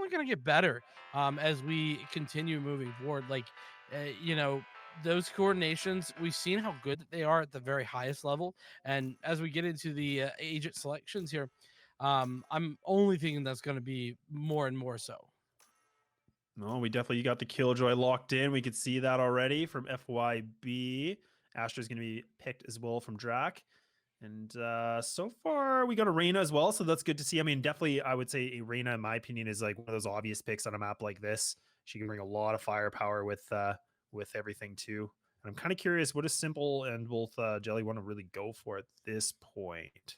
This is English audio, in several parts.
only going to get better as we continue moving forward. Like, you know, those coordinations, we've seen how good that they are at the very highest level. And as we get into the agent selections here, I'm only thinking that's going to be more and more so. No, we definitely got the Killjoy locked in. We could see that already from FYB. Astra's going to be picked as well from Drac. And so far, we got a Reyna as well, so that's good to see. I mean, definitely, I would say a Reyna, in my opinion, is like one of those obvious picks on a map like this. She can bring a lot of firepower with everything too. And I'm kind of curious, what does Simple and both Jelly want to really go for at this point?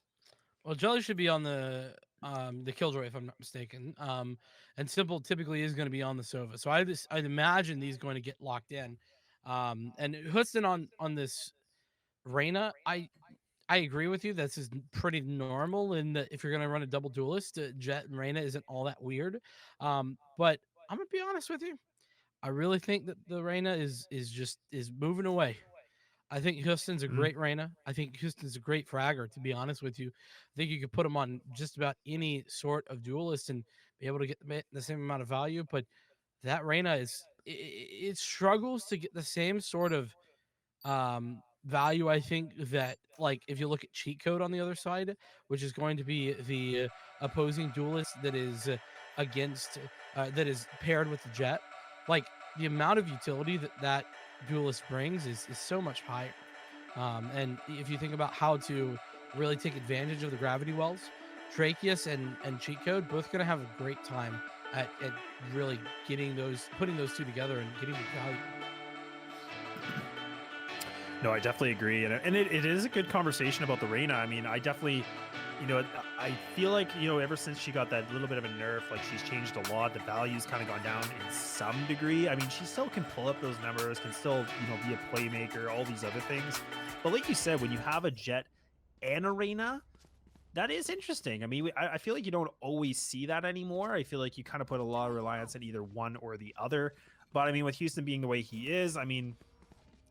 Well, Jelly should be on the Killjoy, if I'm not mistaken. And Simple typically is going to be on the Sova. So I'd imagine these going to get locked in. And Houston on this Reyna, I agree with you. This is pretty normal in that if you're going to run a double duelist, Jet and Reyna isn't all that weird. But I'm gonna be honest with you. I really think that the Reyna is moving away. I think Houston's a Mhm. great Reyna. I think Houston's a great fragger, to be honest with you. I think you could put him on just about any sort of duelist and be able to get the same amount of value. But that Reyna it struggles to get the same sort of value. I think that, like, if you look at cheat code on the other side, which is going to be the opposing duelist that is against that is paired with the Jet, like the amount of utility that that duelist brings is so much higher. And if you think about how to really take advantage of the gravity wells, Tracheus and cheat code both going to have a great time at really getting those, putting those two together and getting the value. No, I definitely agree, and it is a good conversation about the Reyna. I mean, I definitely, I feel like ever since she got that little bit of a nerf, like she's changed a lot. The value's kind of gone down in some degree. I mean, she still can pull up those numbers, can still be a playmaker, all these other things. But like you said, when you have a Jet and a Reyna, that is interesting. I mean, I feel like you don't always see that anymore. I feel like you kind of put a lot of reliance on either one or the other. But I mean, with Houston being the way he is, I mean,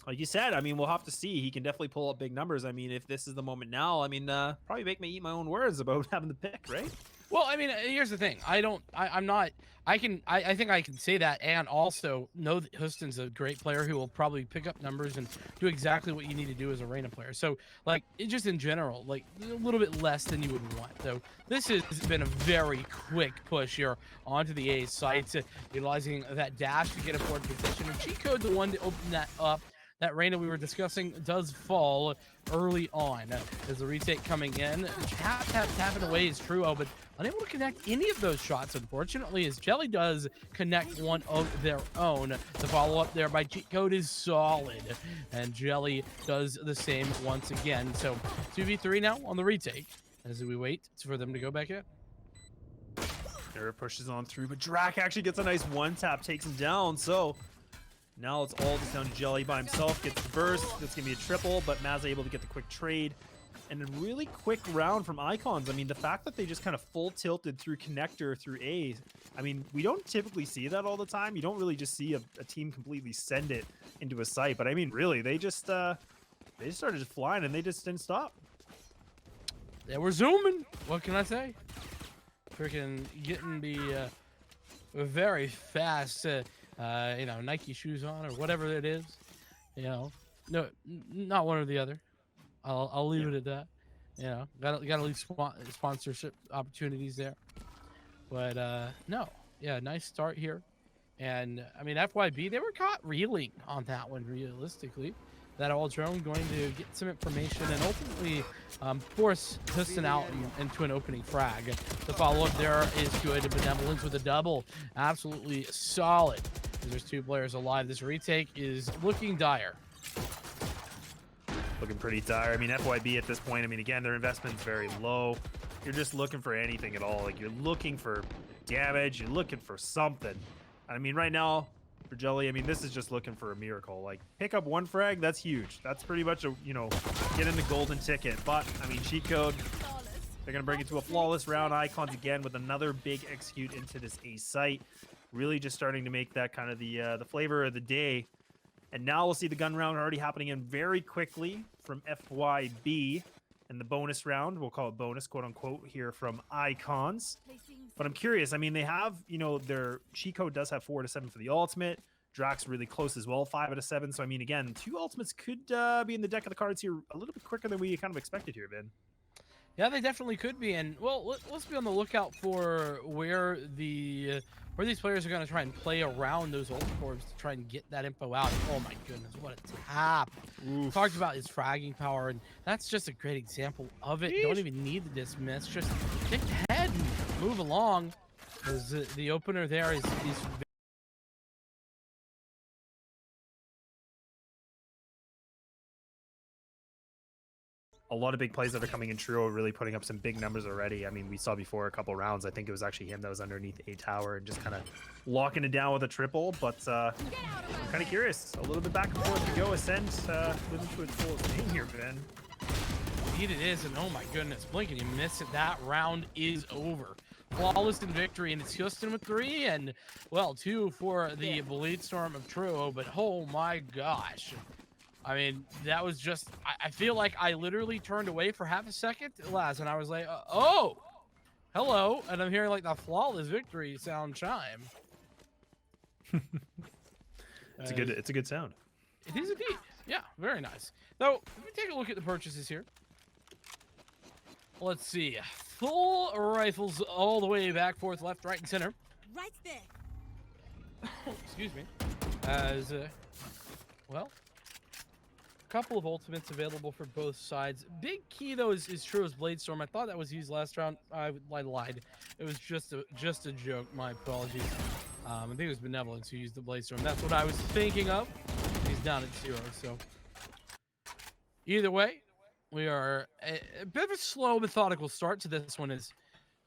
like you said, I mean, we'll have to see. He can definitely pull up big numbers. I mean, if this is the moment now, I mean, probably make me eat my own words about having the pick, right? Well, I mean, here's the thing. I'm not. I think I can say that, and also know that Houston's a great player who will probably pick up numbers and do exactly what you need to do as a Reyna player. So, like, just in general, like a little bit less than you would want. So, this has been a very quick push here onto the A site, utilizing that dash to get a forward position. And cheat code, the one to open that up. That Reyna we were discussing does fall early on as the retake coming in. Tapping away is Truo, but unable to connect any of those shots, unfortunately, as Jelly does connect one of their own. The follow-up there by cheat code is solid, and Jelly does the same once again. So 2v3 now on the retake as we wait for them to go back in. There pushes on through, but Drac actually gets a nice one-tap, takes him down, so now it's all just down to Jelly by himself, gets the burst. That's going to be a triple, but Maz able to get the quick trade. And a really quick round from Icons. I mean, the fact that they just kind of full tilted through connector through A, I mean, we don't typically see that all the time. You don't really just see a team completely send it into a site. But I mean, really, they just started just flying and they just didn't stop. They were zooming. What can I say? Freaking getting the very fast, Nike shoes on or whatever it is. No, not one or the other. I'll leave it at that. Gotta leave sponsorship opportunities there. But no, yeah, nice start here. And I mean, FYB, they were caught reeling on that one. Realistically, that all drone going to get some information and ultimately force Houston out into an opening frag. The follow-up there is good. Benevolence with a double. Absolutely solid. There's two players alive. This retake is looking dire. Looking pretty dire. I mean, FYB at this point, I mean, again, their investment's very low. You're just looking for anything at all. Like, you're looking for damage. You're looking for something. I mean, right now, for Jelly, I mean, this is just looking for a miracle. Like, pick up one frag, that's huge. That's pretty much a, get in the golden ticket. But, I mean, cheat code, they're going to bring it to a flawless round. Icons again with another big execute into this A site. Really just starting to make that kind of the flavor of the day. And now we'll see the gun round already happening in very quickly from FYB. And the bonus round, we'll call it bonus, quote unquote, here from Icons. But I'm curious. I mean, they have, you know, their cheat code does have 4 out of 7 for the ultimate. Drax really close as well, 5 out of 7. So I mean, again, 2 ultimates could be in the deck of the cards here a little bit quicker than we kind of expected here, Vin. Yeah, they definitely could be, and well, let's be on the lookout for where these players are going to try and play around those ult orbs to try and get that info out. Oh my goodness, what a tap! Talked about his fragging power, and that's just a great example of it. Don't even need the dismiss, just get ahead and move along. Because the opener there is a lot of big plays that are coming in trio, really putting up some big numbers already. I mean, we saw before a couple rounds, I think it was actually him that was underneath a tower and just kind of locking it down with a triple. But I'm kind of curious. A little bit back and forth to go. Ascent living to its fullest name here, Ben. Indeed it is, and oh my goodness, blink and you miss it. That round is over. Flawless in victory, and it's Houston with 3, and well, 2 for the Bleedstorm of True. But oh my gosh. I mean, that was just, I feel like I literally turned away for half a second last, and I was like, oh, hello. And I'm hearing like the flawless victory sound chime. It's a good sound. It is indeed. Yeah, very nice. So, let me take a look at the purchases here. Let's see. Full rifles all the way back, forth, left, right, and center. Right there. Excuse me. As, well, couple of ultimates available for both sides. Big key though is True's Bladestorm. I thought that was used last round. I lied. It was just a joke. My apologies. I think it was Benevolence who used the Bladestorm. That's what I was thinking of. He's down at 0. So either way, we are a bit of a slow, methodical start to this one. Is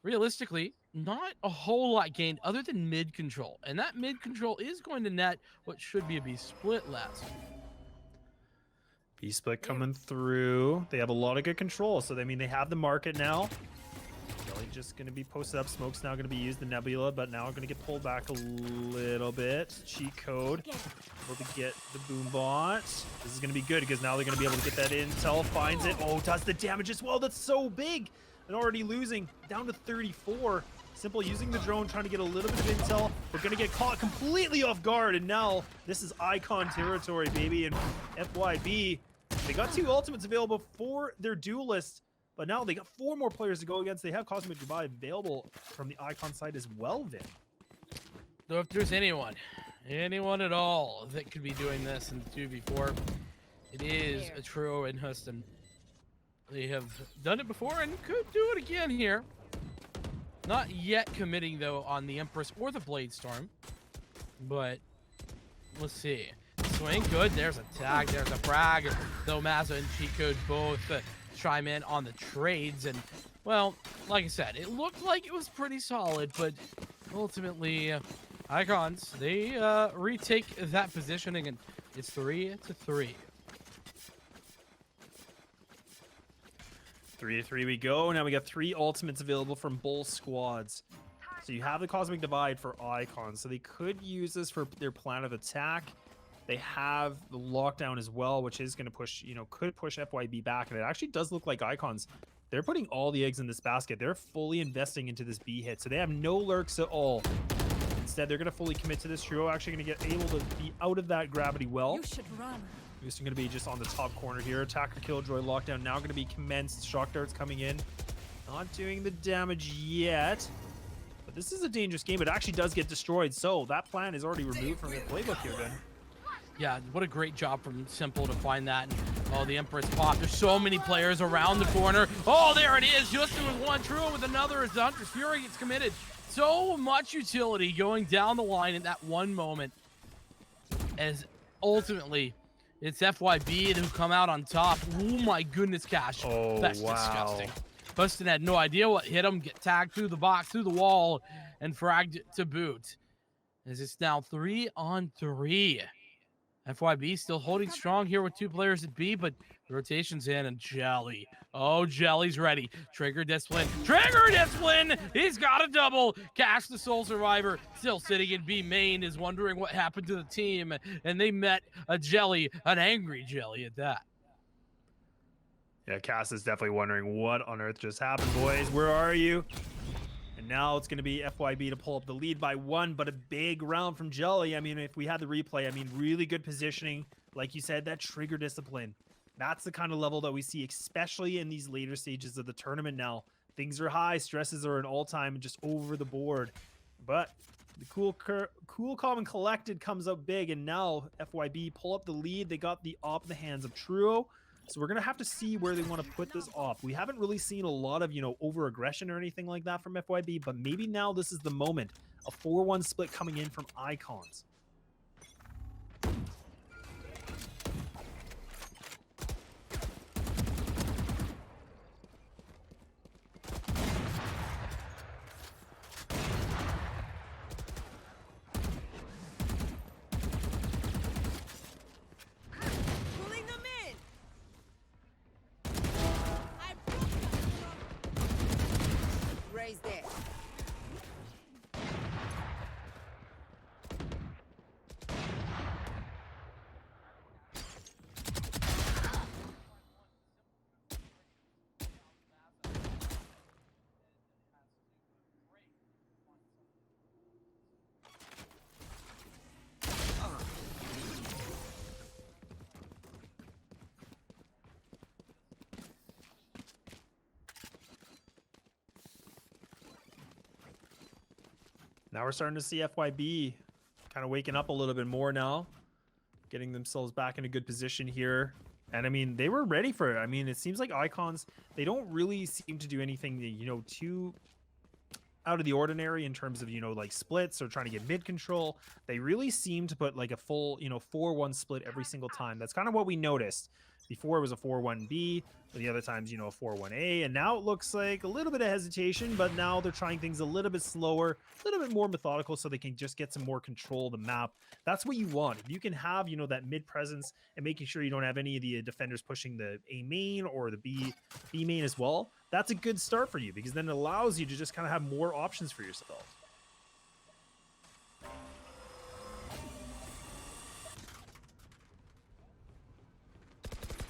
realistically not a whole lot gained other than mid control, and that mid control is going to net what should be a B split last. B-split coming through. They have a lot of good control. So, I mean, they have the market now. Jelly just going to be posted up. Smoke's now going to be used, the Nebula, but now going to get pulled back a little bit. Cheat code. Able to get the boom bot. This is going to be good because now they're going to be able to get that intel. Finds it. Oh, does the damage as well. That's so big. And already losing. Down to 34. Simple using the drone, trying to get a little bit of intel. We're going to get caught completely off guard. And now this is Icon territory, baby. And FYB, they got 2 ultimates available for their duelist. But now they got 4 more players to go against. They have Cosmic Dubai available from the Icon side as well, Vin. So if there's anyone at all that could be doing this in 2v4, it is a True and Huston. They have done it before and could do it again here. Not yet committing, though, on the Empress or the Bladestorm. But let's see. Swing, good. There's a tag. There's a frag. Though Mazza and Cheat Code both chime in on the trades. And, well, like I said, it looked like it was pretty solid. But ultimately, Icons, they retake that positioning. And it's 3-3. 3-3 we go. Now we got 3 ultimates available from both squads. So you have the Cosmic Divide for Icons. So they could use this for their plan of attack. They have the lockdown as well, which is going to push, you know, could push FYB back. And it actually does look like Icons, they're putting all the eggs in this basket. They're fully investing into this B hit. So they have no lurks at all. Instead, they're going to fully commit to this trio. Actually going to get able to be out of that gravity well. You should run. Houston going to be just on the top corner here. Attacker Killjoy lockdown now going to be commenced. Shock darts coming in. Not doing the damage yet. But this is a dangerous game. It actually does get destroyed. So that plan is already removed from your playbook here, Ben. Yeah, what a great job from Simple to find that. Oh, the Empress pop. There's so many players around the corner. Oh, there it is. Houston with one, True with another as the Hunter's Fury gets committed. So much utility going down the line in that one moment. As ultimately, it's FYB who come out on top. Oh my goodness, Cash. Oh, that's wow. disgusting. Huston had no idea what hit him. Get tagged through the box, through the wall, and fragged to boot. As it's now 3-on-3. FYB still holding strong here with 2 players at B, but the rotation's in, and Jelly. Oh, Jelly's ready. Trigger Discipline. Trigger Discipline! He's got a double. Cash, the sole survivor, still sitting in B main, is wondering what happened to the team, and they met a Jelly, an angry Jelly at that. Yeah, Cass is definitely wondering what on earth just happened, boys. Where are you? And And now it's going to be FYB to pull up the lead by 1, but a big round from Jelly. I mean, if we had the replay, I mean, really good positioning. Like you said, that trigger discipline. That's the kind of level that we see, especially in these later stages of the tournament now. Things are high, stresses are an all-time and just over the board. But the cool, calm, and collected comes up big, and now FYB pull up the lead. They got the op in the hands of Truo. So we're going to have to see where they want to put this off. We haven't really seen a lot of, over-aggression or anything like that from FYB, but maybe now this is the moment. A 4-1 split coming in from Icons. Pulling them in. I broke them. Raise there. Now we're starting to see FYB kind of waking up a little bit more now, getting themselves back in a good position here. And I mean, they were ready for it. I mean, it seems like Icons, they don't really seem to do anything, too out of the ordinary in terms of, like splits or trying to get mid control. They really seem to put like a full, 4-1 split every single time. That's kind of what we noticed. Before it was a 4-1B, but the other times, a 4-1A, and now it looks like a little bit of hesitation, but now they're trying things a little bit slower, a little bit more methodical, so they can just get some more control of the map. That's what you want. If you can have, that mid presence and making sure you don't have any of the defenders pushing the A main or the B main as well, that's a good start for you, because then it allows you to just kind of have more options for yourself.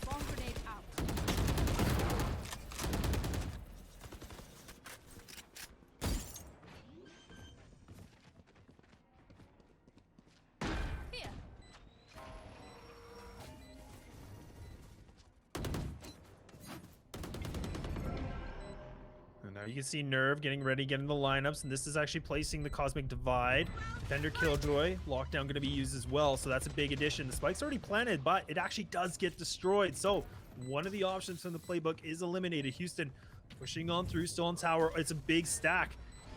Bomb grenade out. Here. And now you can see Nerve getting ready, getting the lineups, and this is actually placing the Cosmic Divide. Defender Killjoy, Lockdown going to be used as well, so that's a big addition. The spike's already planted, but it actually does get destroyed. So one of the options from the playbook is eliminated. Houston pushing on through, still on tower. It's a big stack,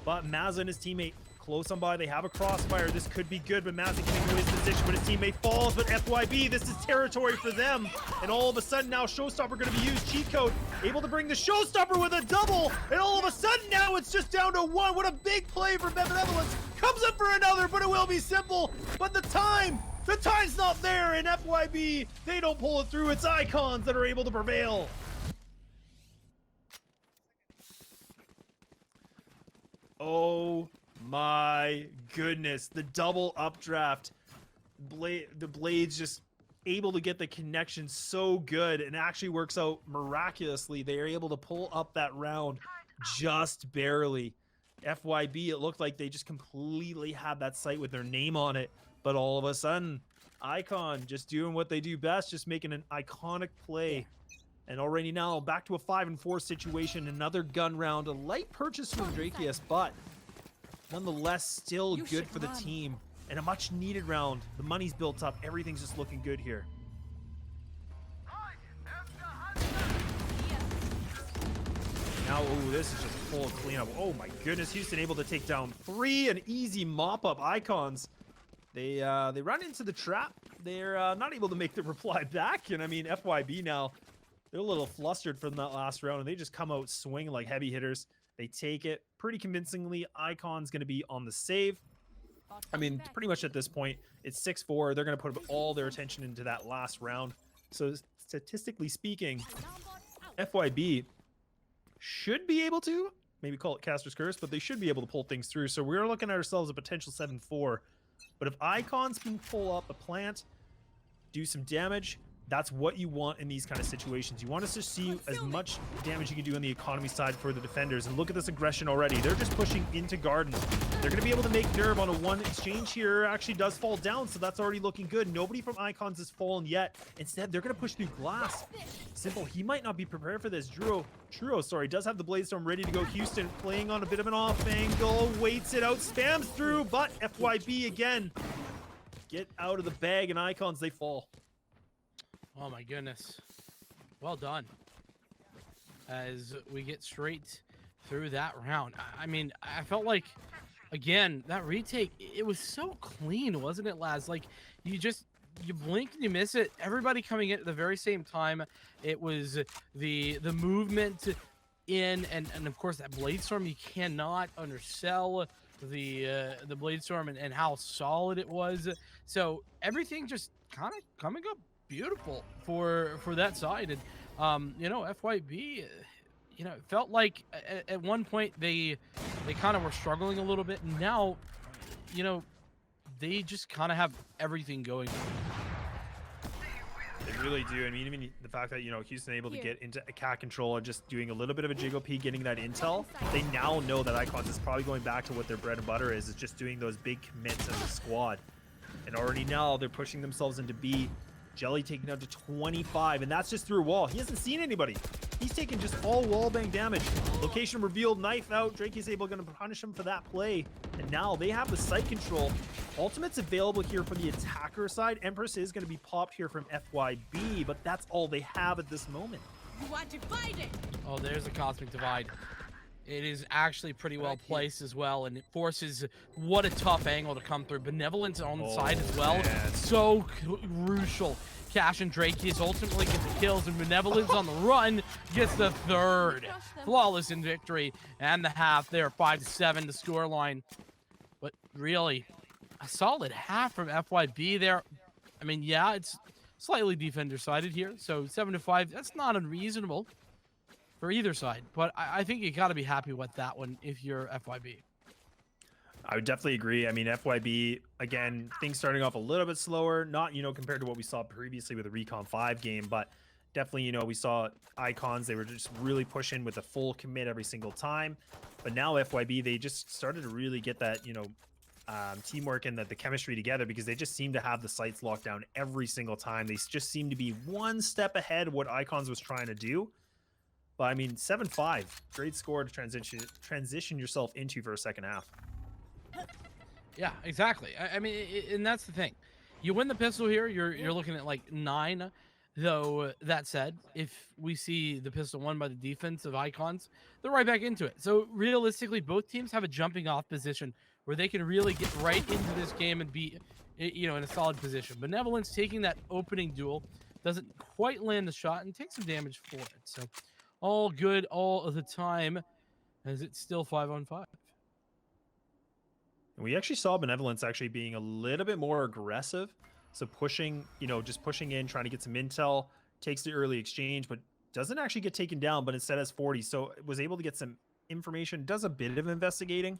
but Mazza and his teammate close on by. They have a crossfire. This could be good, but Mazza getting away his position, but his teammate falls. But FYB, this is territory for them. And all of a sudden now Showstopper going to be used. Cheat code, able to bring the Showstopper with a double. And all of a sudden now it's just down to 1. What a big play for Benevolence. Comes up for another, but it will be simple. But the time's not there. And FYB, they don't pull it through. It's Icons that are able to prevail. Oh my goodness, the double updraft. The Blades just able to get the connection so good, and actually works out miraculously. They are able to pull up that round just barely. FYB, it looked like they just completely had that site with their name on it, but all of a sudden, Icon just doing what they do best, just making an iconic play. And already now back to a 5-4 situation, another gun round, a light purchase from Drakius, but nonetheless still good for the team, and a much needed round. The money's built up, everything's just looking good here. Now, oh, this is just full cleanup. Oh my goodness, Houston able to take down 3, an easy mop up. Icons, they run into the trap. They're not able to make the reply back, and I mean FYB now, they're a little flustered from that last round, and they just come out swinging like heavy hitters. They take it pretty convincingly. Icon's going to be on the save. I mean, pretty much at this point, it's 6-4. They're going to put all their attention into that last round. So statistically speaking, FYB should be able to, maybe call it Caster's Curse, but they should be able to pull things through. So we're looking at ourselves a potential 7-4. But if Icons can pull up a plant, do some damage, That's what you want in these kind of situations. You want us to see as much damage you can do on the economy side for the defenders. And look at this aggression already. They're just pushing into garden. They're going to be able to make nerve on a one exchange here. Actually does fall down, so that's already looking good. Nobody from Icons has fallen yet. Instead, they're going to push through glass. Simple, he might not be prepared for this. Truro, sorry, does have the Bladestorm ready to go. Houston playing on a bit of an off angle, waits it out, spams through, but FYB again. Get out of the bag, and Icons, they fall. Oh my goodness. Well done. As we get straight through that round. I mean, I felt like, again, that retake, it was so clean, wasn't it, Laz? Like, you blink and you miss it. Everybody coming in at the very same time. It was the movement in, and of course that Bladestorm, you cannot undersell the Bladestorm and how solid it was. So everything just kind of coming up beautiful for that side. And you know, FYB, you know, it felt like at one point they kind of were struggling a little bit, and now, you know, they just kind of have everything going. They really do. I mean, even the fact that, you know, Houston able to get into a cat control and just doing a little bit of a jiggle P, getting that intel, they now know that Icons is probably going back to what their bread and butter is just doing those big commits as a squad. And already now they're pushing themselves into B. Jelly taking out to 25, and that's just through a wall. He hasn't seen anybody. He's taking just all wallbang damage. Location revealed, knife out. Drake is able to punish him for that play. And now they have the site control. Ultimate's available here for the attacker side. Empress is going to be popped here from FYB, but that's all they have at this moment. You want to fight it? Oh, there's a Cosmic Divide. It is actually pretty well placed as well, and it forces what a tough angle to come through. Benevolence on the side as well. Man. So crucial. Cash and Drakeus ultimately get the kills, and Benevolence on the run gets the third. Flawless in victory, and the half there, 5-7 the scoreline. But really, a solid half from FYB there. I mean, yeah, it's slightly defender-sided here, so 7-5, that's not unreasonable for either side, but I think you got to be happy with that one if you're FYB. I would definitely agree. I mean, FYB, again, things starting off a little bit slower, not, you know, compared to what we saw previously with the Recon 5 game, but definitely, you know, we saw Icons, they were just really pushing with a full commit every single time. But now FYB, they just started to really get that, you know, teamwork and the chemistry together, because they just seem to have the sights locked down every single time. They just seem to be one step ahead of what Icons was trying to do. But I mean, 7-5, great score to transition yourself into for a second half. Yeah, exactly. I mean, and that's the thing. You win the pistol here, you're looking at like 9. Though that said, if we see the pistol won by the defense of Icons, they're right back into it. So realistically, both teams have a jumping off position where they can really get right into this game and be, you know, in a solid position. Benevolence taking that opening duel, doesn't quite land the shot and takes some damage for it. So all good all of the time, as it's still 5-on-5. We actually saw Benevolence actually being a little bit more aggressive. So pushing, you know, just pushing in, trying to get some intel, takes the early exchange, but doesn't actually get taken down, but instead has 40. So was able to get some information, does a bit of investigating,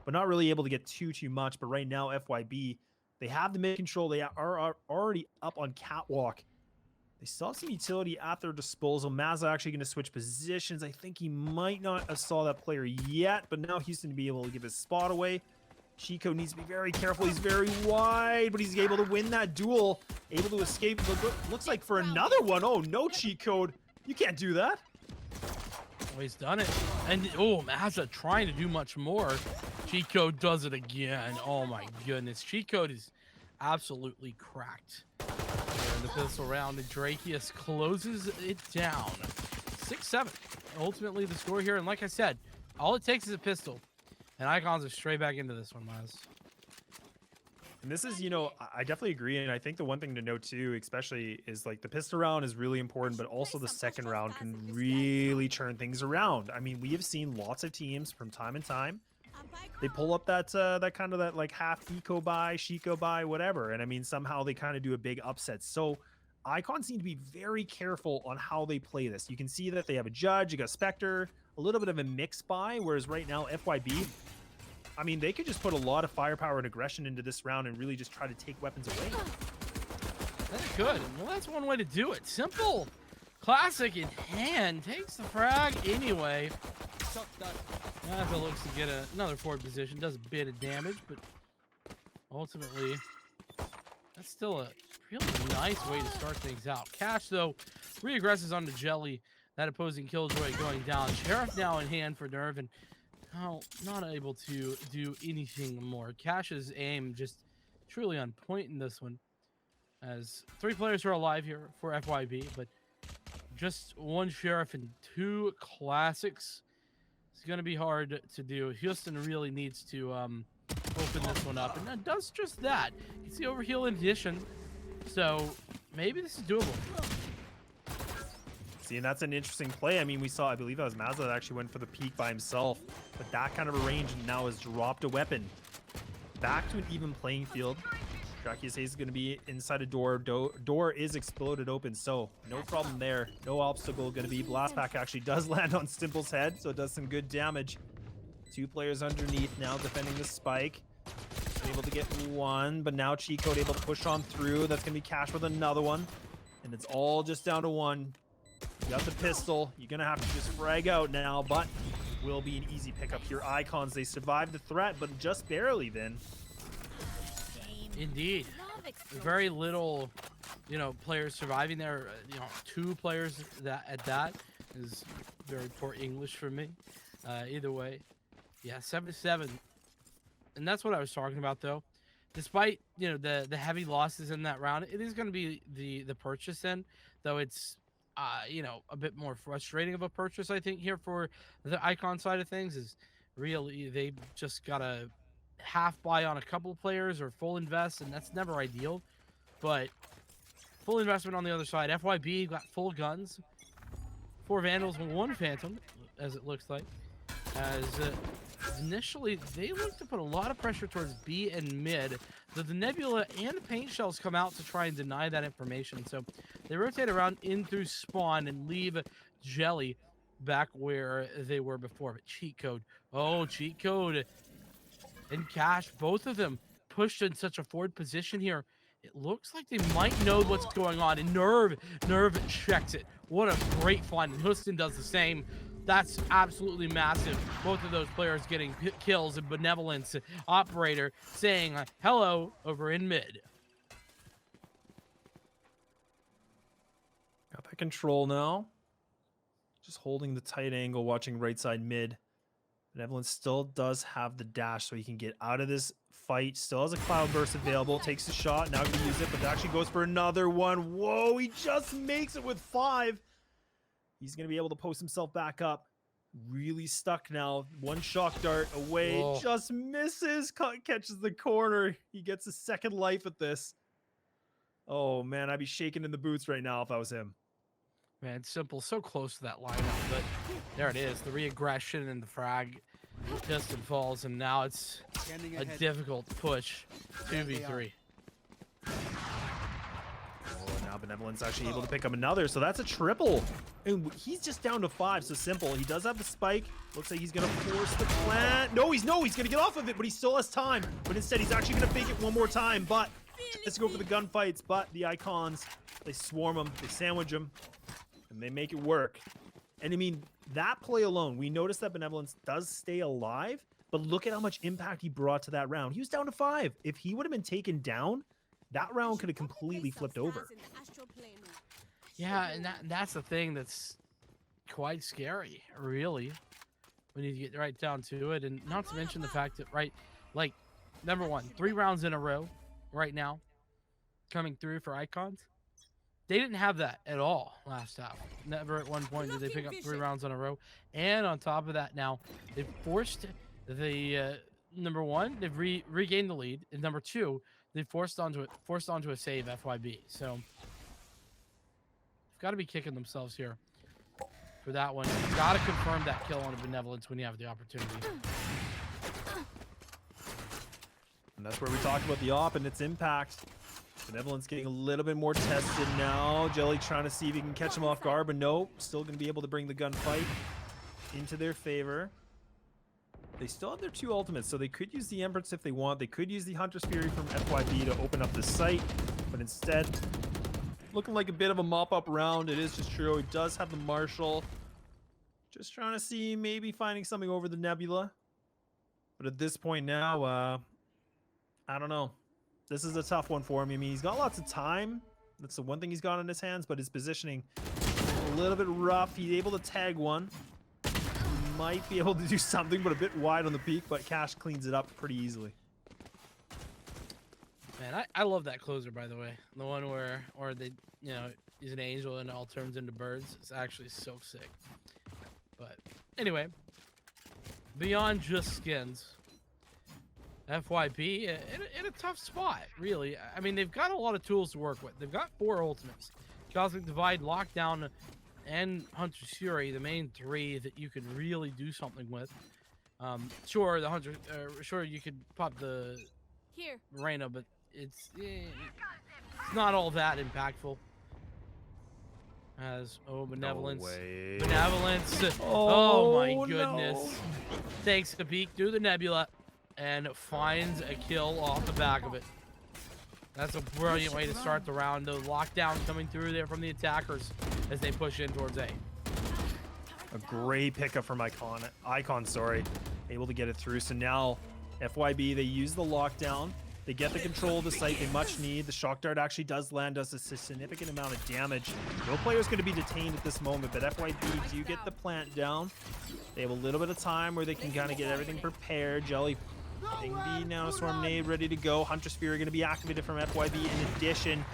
but not really able to get too much. But right now, FYB, they have the mid control. They are already up on Catwalk. They still have some utility at their disposal. Mazza actually going to switch positions. I think he might not have saw that player yet, but now Houston to be able to give his spot away. Chico needs to be very careful. He's very wide, but he's able to win that duel. Able to escape. Looks like for another one. Oh, no cheat code. You can't do that. Oh, he's done it. And, oh, Mazza trying to do much more. Cheat code does it again. Oh, my goodness. Cheat code is absolutely cracked. And the pistol round, and Drakeus closes it down. 6-7. Ultimately, the score here. And like I said, all it takes is a pistol. And Icons are straight back into this one, Maz. And this is, you know, I definitely agree. And I think the one thing to note too, especially, is like the pistol round is really important, but also the second round can really turn things around. I mean, we have seen lots of teams from time and time. They pull up that kind of that like half eco buy, Chico buy, whatever. And I mean, somehow they kind of do a big upset. So Icons need to be very careful on how they play this. You can see that they have a Judge, you got Spectre, a little bit of a mix buy, whereas right now FYB, I mean, they could just put a lot of firepower and aggression into this round and really just try to take weapons away. That's good. Well, that's one way to do it. Simple. Classic in hand. Takes the frag anyway. Mazza looks to get another forward position. Does a bit of damage, but ultimately, that's still a really nice way to start things out. Cash, though, re-aggresses onto Jelly. That opposing killjoy going down. Sheriff now in hand for Nerve, and not able to do anything more. Cash's aim just truly on point in this one. As 3 players are alive here for FYB, but just 1 Sheriff and 2 Classics. It's going to be hard to do. Houston really needs to open this one up, and that does just that. You see overheal in addition, so maybe this is doable. See, and that's an interesting play. I mean, we saw, I believe that was Mazza that actually went for the peek by himself, but that kind of a range now has dropped a weapon. Back to an even playing field. Draki says is going to be inside a door. Door is exploded open, so no problem there. No obstacle going to be. Blast Pack actually does land on Stimple's head, so it does some good damage. 2 players underneath now defending the spike. Able to get 1, but now Cheat Code able to push on through. That's going to be Cash with another one, and it's all just down to 1. You got the pistol. You're going to have to just frag out now, but it will be an easy pickup here. Icons, they survived the threat, but just barely then. Indeed. Very little, players surviving there. 2 players that is very poor English for me. Either way. Yeah, 7-7. And that's what I was talking about, though. Despite, the heavy losses in that round, it is going to be the purchase end, though it's, a bit more frustrating of a purchase, I think, here for the Icon side of things. Is really, they just got to half buy on a couple of players or full invest, and that's never ideal. But full investment on the other side. FYB got full guns, 4 Vandals and 1 Phantom, as it looks like. As initially, they look to put a lot of pressure towards B and mid. The Nebula and the Paint Shells come out to try and deny that information. So they rotate around in through spawn and leave Jelly back where they were before. But Cheat Code. Oh, Cheat Code and Cash, both of them pushed in such a forward position here. It looks like they might know what's going on. And Nerve checks it. What a great find. And Houston does the same. That's absolutely massive. Both of those players getting kills, and Benevolence Operator saying hello over in mid. Got that control now. Just holding the tight angle, watching right side mid. Benevolence still does have the dash, so he can get out of this fight. Still has a cloud burst available. Takes the shot. Now going to use it, but actually goes for another one. Whoa, he just makes it with 5. He's going to be able to post himself back up. Really stuck now. 1 shock dart away. Whoa. Just misses. Catches the corner. He gets a 2nd life at this. Oh, man. I'd be shaking in the boots right now if I was him. Man, Simple so close to that lineup, but there it is. The re-aggression and the frag. Piston falls, and now it's a difficult push. 2v3. Now Benevolence actually able to pick up another, so that's a triple. And he's just down to 5, so Simple. He does have the spike. Looks like he's going to force the plant. No, he's going to get off of it, but he still has time. But instead, he's actually going to fake it one more time. But let's go for the gunfights. But the Icons, they swarm him, they sandwich him, and they make it work. And I mean, that play alone, we noticed that Benevolence does stay alive, but look at how much impact he brought to that round. He was down to 5. If he would have been taken down, that round could have completely flipped over. Yeah, and that's the thing that's quite scary, really. We need to get right down to it, and not to mention the fact that, number 1, 3 rounds in a row right now coming through for Icons. They didn't have that at all last half. Never at one point did they pick up 3 rounds in a row. And on top of that now, they've forced the, number 1, they've regained the lead, and number 2, they forced onto a save FYB. So they've got to be kicking themselves here for that one. You've got to confirm that kill on a Benevolence when you have the opportunity. And that's where we talked about the op and its impact. Benevolence getting a little bit more tested now. Jelly trying to see if he can catch him off guard, but no, still going to be able to bring the gunfight into their favor. They still have their 2 ultimates, so they could use the Empress if they want. They could use the Hunter's Fury from FYB to open up the site, but instead, looking like a bit of a mop-up round. It is just true. He does have the Marshall. Just trying to see maybe finding something over the Nebula. But at this point now, I don't know. This is a tough one for him. I mean, he's got lots of time. That's the one thing he's got in his hands, but his positioning a little bit rough. He's able to tag one. Might be able to do something, but a bit wide on the peak, but Cash cleans it up pretty easily. Man, I love that closer, by the way. The one where they, you know, he's an angel and it all turns into birds. It's actually so sick. But anyway, beyond just skins, FYP in a tough spot, really. I mean, they've got a lot of tools to work with. They've got 4 ultimates. Cosmic Divide, Lockdown, and Hunter's Fury, the main 3 that you could really do something with. Sure, the Hunter, sure you could pop the Reyna, but it's not all that impactful. As Benevolence, No Benevolence. Oh my goodness! No. Takes a peek through the Nebula and finds a kill off the back of it. That's a brilliant way to start the round. The lockdown coming through there from the attackers as they push in towards A. A great pickup from Icon, sorry. Able to get it through. So now FYB, they use the lockdown. They get the control of the site they much need. The shock dart actually does land us a significant amount of damage. No player's going to be detained at this moment, but FYB do get the plant down. They have a little bit of time where they can kind of get everything prepared. Jelly getting the Nano Swarm nade ready to go. Hunter Sphere going to be activated from FYB in addition.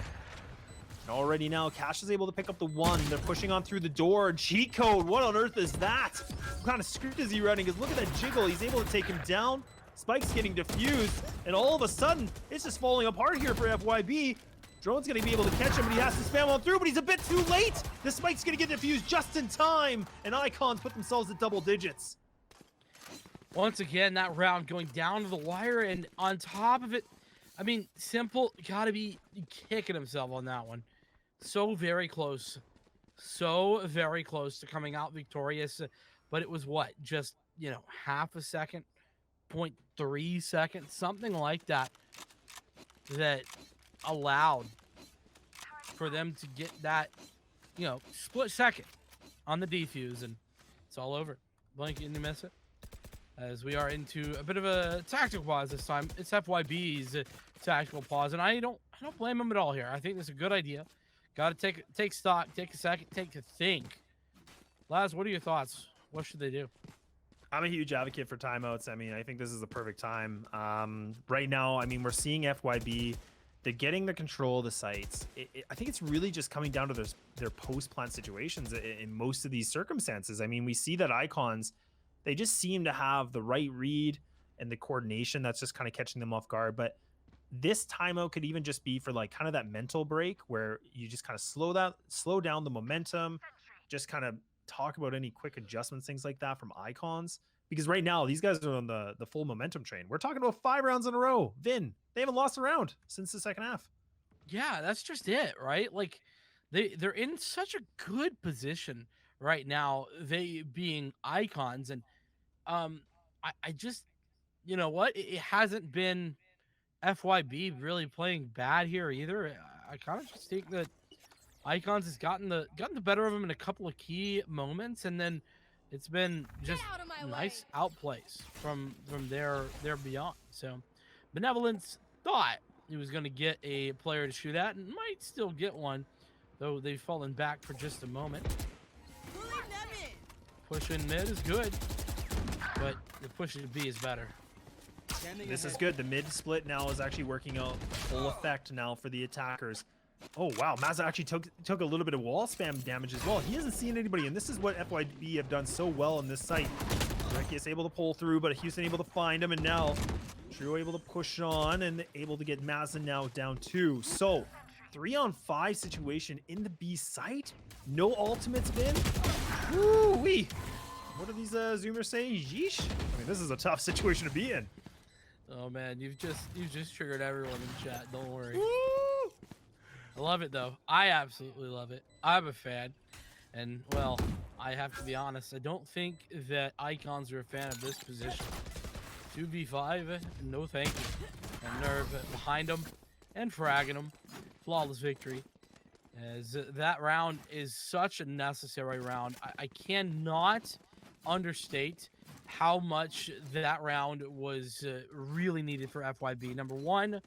Already now, Cash is able to pick up the 1. They're pushing on through the door. Cheat code, what on earth is that? What kind of script is he running? Because look at that jiggle. He's able to take him down. Spike's getting diffused, and all of a sudden, it's just falling apart here for FYB. Drone's gonna be able to catch him, but he has to spam on through, but he's a bit too late. The Spike's gonna get diffused just in time, and Icons put themselves at double digits. Once again, that round going down to the wire, and on top of it, I mean, Simple gotta be kicking himself on that one. So very close. So very close to coming out victorious, but it was what? Just, you know, half a second? 0.3 seconds, something like that, that allowed for them to get that, you know, split second on the defuse, and it's all over. Blink and you miss it. As we are into a bit of a tactical pause this time. It's FYB's tactical pause, and I don't blame them at all here. I think this is a good idea. Got to take stock, take a second, take a think. Laz, what are your thoughts? What should they do? I'm a huge advocate for timeouts. I mean, I think this is the perfect time. Right now, I mean, we're seeing FYB. They're getting the control of the sites. I think it's really just coming down to their post-plant situations in most of these circumstances. I mean, we see that Icons, they just seem to have the right read and the coordination that's just kind of catching them off guard. But this timeout could even just be for like kind of that mental break where you just kind of slow down the momentum, just kind of talk about any quick adjustments, things like that from Icons, because right now these guys are on the full momentum train. We're talking about 5 rounds in a row. Vin, they haven't lost a round since the second half. Yeah, that's just it, right? Like they're in such a good position right now, they being Icons, and I just, you know what, it hasn't been FYB really playing bad here either. I kind of just think that Icons has gotten the better of him in a couple of key moments, and then it's been just nice outplays from their beyond. So Benevolence thought he was going to get a player to shoot at, and might still get one, though they've fallen back for just a moment. Push in mid is good, but the push in B is better. This is good. The mid split now is actually working out full effect now for the attackers. Oh, wow. Mazza actually took a little bit of wall spam damage as well. He hasn't seen anybody, and this is what FYB have done so well in this site. Ricky is able to pull through, but Houston able to find him, and now Trio able to push on and able to get Mazza now down 2. So, 3-on-5 situation in the B site. No ultimates been. Woo-wee. What do these Zoomers say? Yeesh. I mean, this is a tough situation to be in. Oh, man. You've just triggered everyone in chat. Don't worry. Woo! I love it, though. I absolutely love it. I'm a fan. And, well, I have to be honest. I don't think that Icons are a fan of this position. 2v5, no thank you. And Nerve behind him and fragging him. Flawless victory. As that round is such a necessary round. I cannot understate how much that round was really needed for FYB. Number one,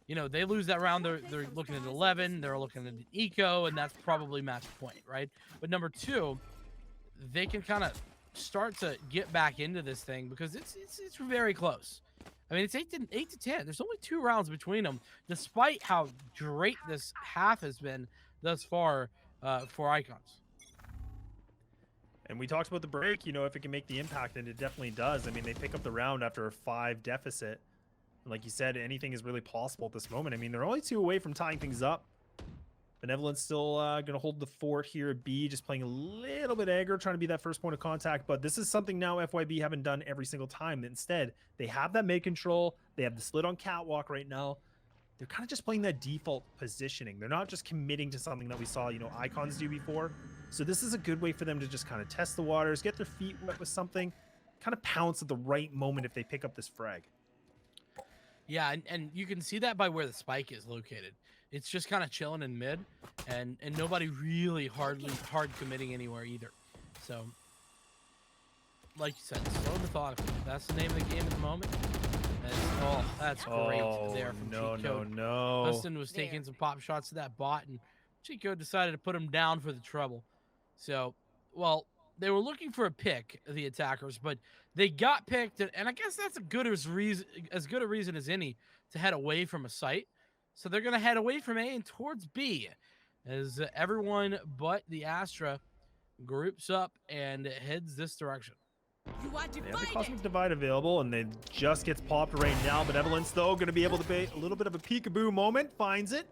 you know, they lose that round, they're looking at 11, they're looking at an eco, and that's probably match point, right? But number two, they can kind of start to get back into this thing because it's very close. I mean, it's 8 to 10. There's only 2 rounds between them, despite how great this half has been thus far for Icons. And we talked about the break, you know, if it can make the impact, and it definitely does. I mean, they pick up the round after a 5 deficit. And like you said, anything is really possible at this moment. I mean, they're only 2 away from tying things up. Benevolent's still going to hold the fort here at B, just playing a little bit aggro, trying to be that first point of contact. But this is something now FYB haven't done every single time. Instead, they have that mid control. They have the split on catwalk right now. They're kind of just playing that default positioning. They're not just committing to something that we saw, you know, Icons do before. So this is a good way for them to just kind of test the waters, get their feet wet with something, kind of pounce at the right moment if they pick up this frag. Yeah, and you can see that by where the spike is located. It's just kind of chilling in mid, and nobody really hard committing anywhere either. So, like you said, slow and methodical. That's the name of the game at the moment. That's great there from Cheat Code. No. Huston was taking some pop shots to that bot, and Cheat Code decided to put him down for the trouble. So, well, they were looking for a pick, the attackers, but they got picked, and I guess that's as good a reason as any to head away from a site. So they're going to head away from A and towards B, as everyone but the Astra groups up and heads this direction. You are They have the divided. Cosmic Divide available, and it just gets popped right now. Benevolence, though, going to be able to be a little bit of a peekaboo moment. Finds it.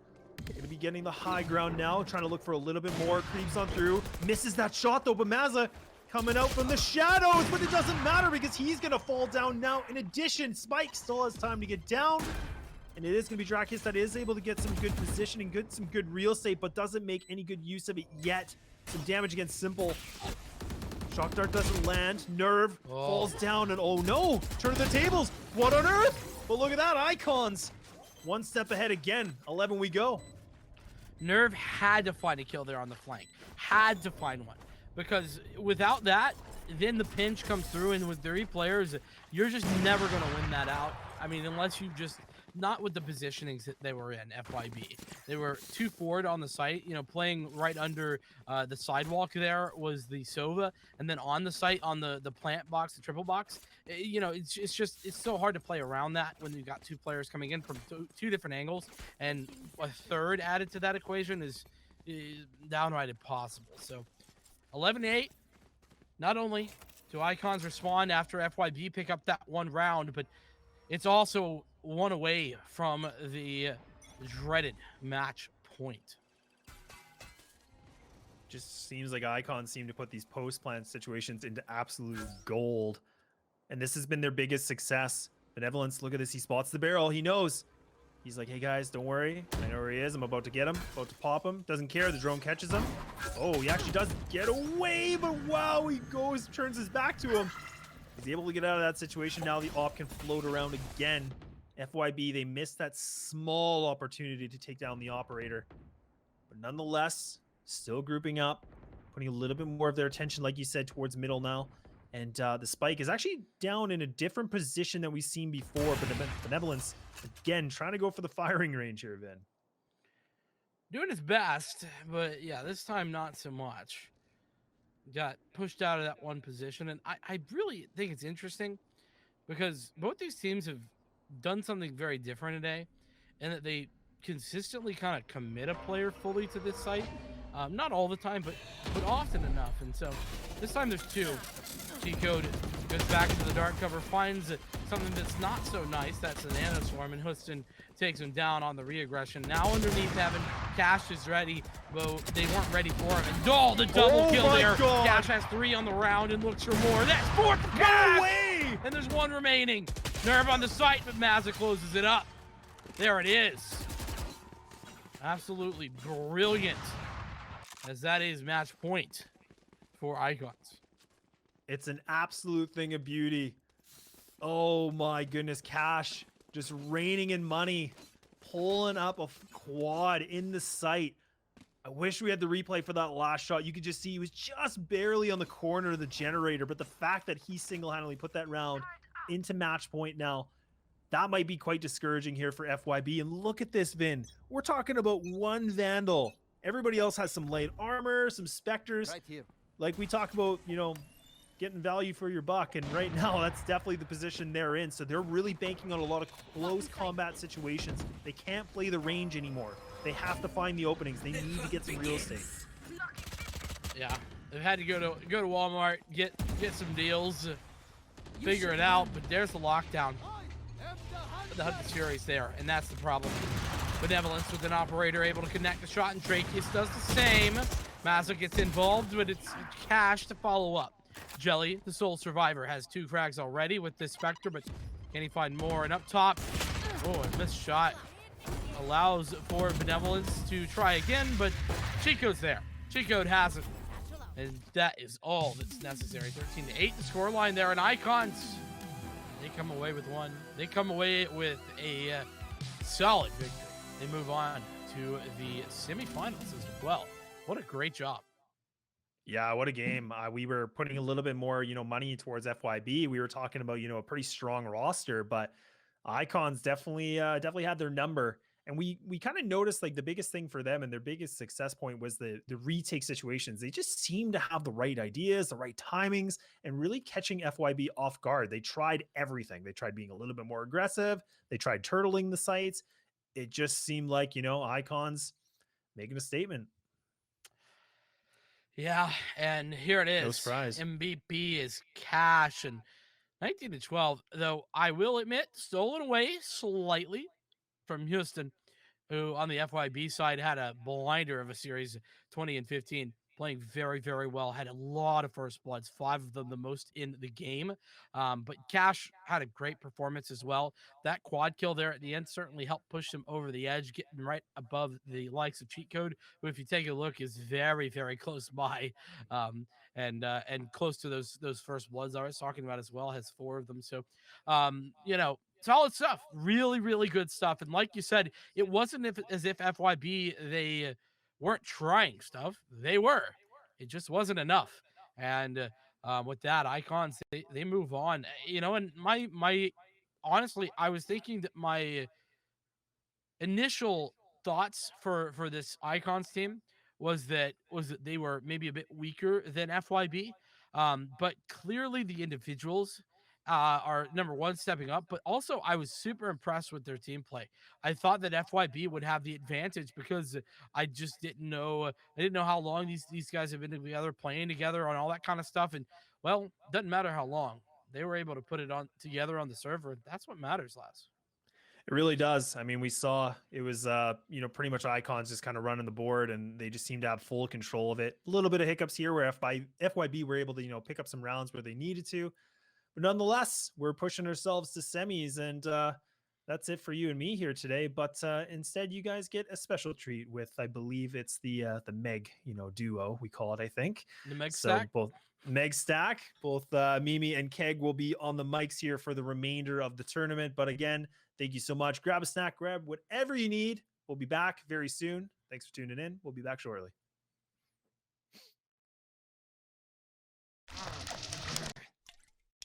Going to be getting the high ground now, trying to look for a little bit more. Creeps on through. Misses that shot, though. But Mazza coming out from the shadows, but it doesn't matter because he's going to fall down now. In addition, Spike still has time to get down. And it is going to be Drakis that is able to get some good positioning, some good real estate, but doesn't make any good use of it yet. Some damage against Simple. Shock Dart doesn't land. Nerve falls down, and oh no! Turn the tables! What on earth? But look at that, Icons! One step ahead again. 11 we go. Nerve had to find a kill there on the flank. Had to find one. Because without that, then the pinch comes through, and with 3 players, you're just never going to win that out. I mean, unless you just... Not with the positionings that they were in, FYB. They were 2 forward on the site, you know, playing right under the sidewalk there was the Sova, and then on the site, on the plant box, the triple box, you know, it's so hard to play around that when you've got 2 players coming in from 2 different angles, and a third added to that equation is downright impossible. So 11-8, not only do Icons respond after FYB pick up that 1 round, but it's also 1 away from the dreaded match point. Just seems like Icons seem to put these post-plant situations into absolute gold. And this has been their biggest success. Benevolence, look at this. He spots the barrel. He knows. He's like, hey guys, don't worry. I know where he is. I'm about to get him. About to pop him. Doesn't care. The drone catches him. Oh, he actually does get away. But wow, he goes, turns his back to him. He's able to get out of that situation. Now the op can float around again. FYB, they missed that small opportunity to take down the operator. But nonetheless, still grouping up, putting a little bit more of their attention, like you said, towards middle now. And the Spike is actually down in a different position than we've seen before. But the Benevolence, again, trying to go for the firing range here, Vin. Doing his best, but yeah, this time not so much. Got pushed out of that 1 position. And I really think it's interesting because both these teams have done something very different today, and that they consistently kind of commit a player fully to this site. Not all the time, but often enough. And so this time there's 2. Cheat Code goes back into the dark cover, finds something that's not so nice. That's an Nanoswarm, and Houston takes him down on the re-aggression. Now underneath Heaven, Cash is ready, but they weren't ready for him. And the double kill there. God. Cash has 3 on the round and looks for more. That's 4 for Cash! No way! And there's 1 remaining. Nerve on the site, but Mazza closes it up. There it is. Absolutely brilliant, as that is match point for Icons. It's an absolute thing of beauty. Oh my goodness, Cash just raining in money, pulling up a quad in the site. I wish we had the replay for that last shot. You could just see he was just barely on the corner of the generator, but the fact that he single-handedly put that round into match point now, that might be quite discouraging here for FYB. And look at this, Vin. We're talking about one Vandal. Everybody else has some light armor, some Spectres. Right here. Like we talked about, you know, getting value for your buck. And right now, that's definitely the position they're in. So they're really banking on a lot of close combat situations. They can't play the range anymore. They have to find the openings. They need to get some real estate. Yeah, they've had to go to Walmart, get some deals, figure it out. But there's the lockdown. The Hunted Fury's there, and that's the problem. Benevolence with an operator able to connect the shot, and Tracheus does the same. Mazza gets involved, but it's Cash to follow up. Jelly, the sole survivor, has 2 frags already with this Spectre, but can he find more? And up top, oh, a missed shot. Allows for Benevolence to try again, but cheat code's there. Cheat code has it. And that is all that's necessary. 13-8 the scoreline there, and Icons, they come away with one. They come away with a solid victory. They move on to the semifinals as well. What a great job. Yeah, what a game. We were putting a little bit more, you know, money towards FYB. We were talking about, you know, a pretty strong roster, but Icons definitely had their number. And we kind of noticed like the biggest thing for them and their biggest success point was the retake situations. They just seemed to have the right ideas, the right timings, and really catching FYB off guard. They tried everything. They tried being a little bit more aggressive. They tried turtling the sites. It just seemed like, you know, Icons making a statement. Yeah, and here it is. No surprise. MVP is Cash, and 19-12, though I will admit, stolen away slightly from Houston, who on the FYB side had a blinder of a series, 20-15, playing very, very well, had a lot of first bloods, 5 of them the most in the game. But Cash had a great performance as well. That quad kill there at the end certainly helped push him over the edge, getting right above the likes of Cheat Code, who, if you take a look, is very, very close by, and close to those first bloods I was talking about as well, has 4 of them. So, you know, solid stuff, really, really good stuff. And like you said, it wasn't as if FYB, they weren't trying stuff. They were. It just wasn't enough. And with that, Icons, they move on. You know, and my honestly, I was thinking that my initial thoughts for this Icons team was that they were maybe a bit weaker than FYB. But clearly the individuals are number one stepping up, but also I was super impressed with their team play. I thought that FYB would have the advantage because I just didn't know. I didn't know how long these guys have been together, playing together on all that kind of stuff. And well, doesn't matter how long, they were able to put it on together on the server. That's what matters, lads. It really does. I mean, we saw it was, you know, pretty much Icons just kind of running the board, and they just seemed to have full control of it. A little bit of hiccups here where FYB were able to, you know, pick up some rounds where they needed to. But nonetheless, we're pushing ourselves to semis, and that's it for you and me here today. But instead, you guys get a special treat with, I believe it's the Meg, you know, duo, we call it, I think. The Meg So stack. both Meg stack, both Mimi and Keg will be on the mics here for the remainder of the tournament. But again, thank you so much. Grab a snack, grab whatever you need. We'll be back very soon. Thanks for tuning in. We'll be back shortly.